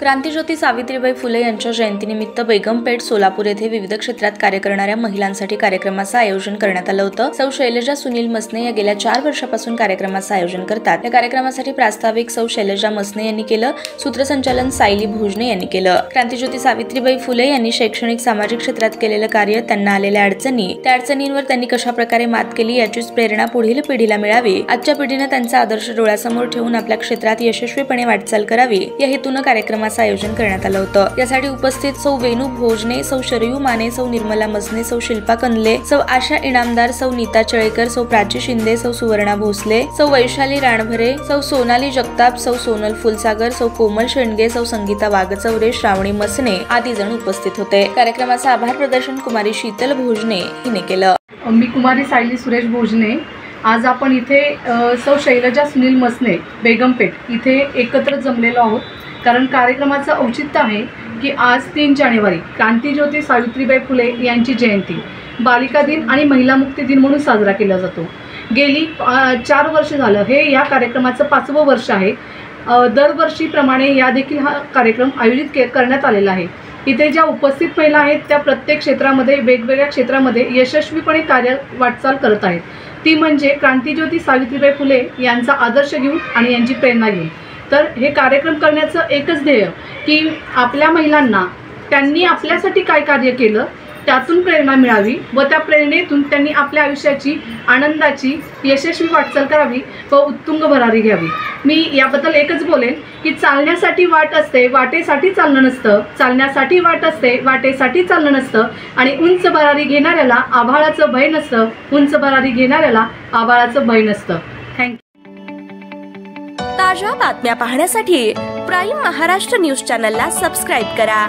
क्रांतिज्योती सावित्रीबाई फुले यांच्या जयंतीनिमित्त बेगमपेठ सोलापूर येथे विविध क्षेत्रात कार्य करणाऱ्या महिलांसाठी कार्यक्रमाचं आयोजन करण्यात आलं होतं। सौ शैलजा सुनील मसने या गेल्या 4 वर्षापासून कार्यक्रमाचं आयोजन करतात। या कार्यक्रमासाठी प्रास्ताविक सौ शैलजा मसने यांनी केलं, सूत्रसंचालन सायली भोजने यांनी केलं। क्रांतिज्योती सावित्रीबाई फुले यांनी शैक्षणिक सामाजिक क्षेत्रात केलेलं कार्य, त्यांना आलेल्या अडचणी, त्या अडचणींवर त्यांनी कशा प्रकारे मात केली याचीच प्रेरणा पुढील पिढीला मिळावी, आजच्या पिढीने त्यांचा आदर्श डोळ्यासमोर ठेवून आपल्या क्षेत्रात यशस्वीपणे वाटचाल करावी या हेतूने कार्यक्रमाचं आयोजन करण्यात आलं होतं। यासाठी उपस्थित सौ वेणू भोजने, सौ शरयू माने, सौ निर्मला मसने, सौ शिल्पा कंदले, सौ आशा इनामदार, सौ नीता चळेकर, सौ प्राची शिंदे, सौ सुवर्णा भोसले, सौ वैशाली राणभरे, सौ सोनाली जगताप, सौ सोनल फुलसागर, सौ कोमल शेंडगे, सौ संगीता वाघचौरे, श्रावणी मसने आदी जण उपस्थित होते। कार्यक्रमाचं आभार प्रदर्शन कुमारी शीतल भोजने हिने केलं। मी कुमारी सायली सुरेश भोजने। आज आपण इथे सौ शैलजा सुनील मसने बेगमपेठ इथे एकत्र जमलेलो आहोत, कारण कार्यक्रमाचं औचित्य आहे की आज 3 जानेवारी क्रांतिज्योती सावित्रीबाई फुले यांची जयंती, बालिका दिन आणि महिला मुक्ती दिन म्हणून साजरा केला जातो। गेली 4 वर्ष झालं हे या कार्यक्रमाचं 5वं वर्ष आहे। दरवर्षीप्रमाणे या देखील हा कार्यक्रम आयोजित करण्यात आलेला आहे। इथे ज्या उपस्थित महिला आहेत त्या प्रत्येक क्षेत्रामध्ये, वेगवेगळ्या क्षेत्रामध्ये यशस्वीपणे वाटचाल करत आहेत। ती म्हणजे क्रांतिज्योती सावित्रीबाई फुले यांचा आदर्श घेऊन आणि यांची प्रेरणा घेऊन। तर हे कार्यक्रम करण्याचं एकच ध्येय की आपल्या महिलांना त्यांनी आपल्यासाठी काय कार्य केलं त्यातून प्रेरणा मिळावी व त्या प्रेरणेतून त्यांनी आपल्या आयुष्याची आनंदाची यशस्वी वाटचाल करावी व उत्तुंग भरारी घ्यावी। मी याबद्दल एकच बोलेन की चालण्यासाठी वाट असते, वाटेसाठी चालणं नसतं, चालण्यासाठी वाट असते, वाटेसाठी चालणं नसतं, आणि उंच भरारी घेणाऱ्याला आभाळाचं भय नसतं, उंच भरारी घेणाऱ्याला आभाळाचं भय नसतं। थँक्यू। ताज्या बातम्या पाहण्यासाठी प्राईम महाराष्ट्र न्यूज चॅनलला सबस्क्राईब करा।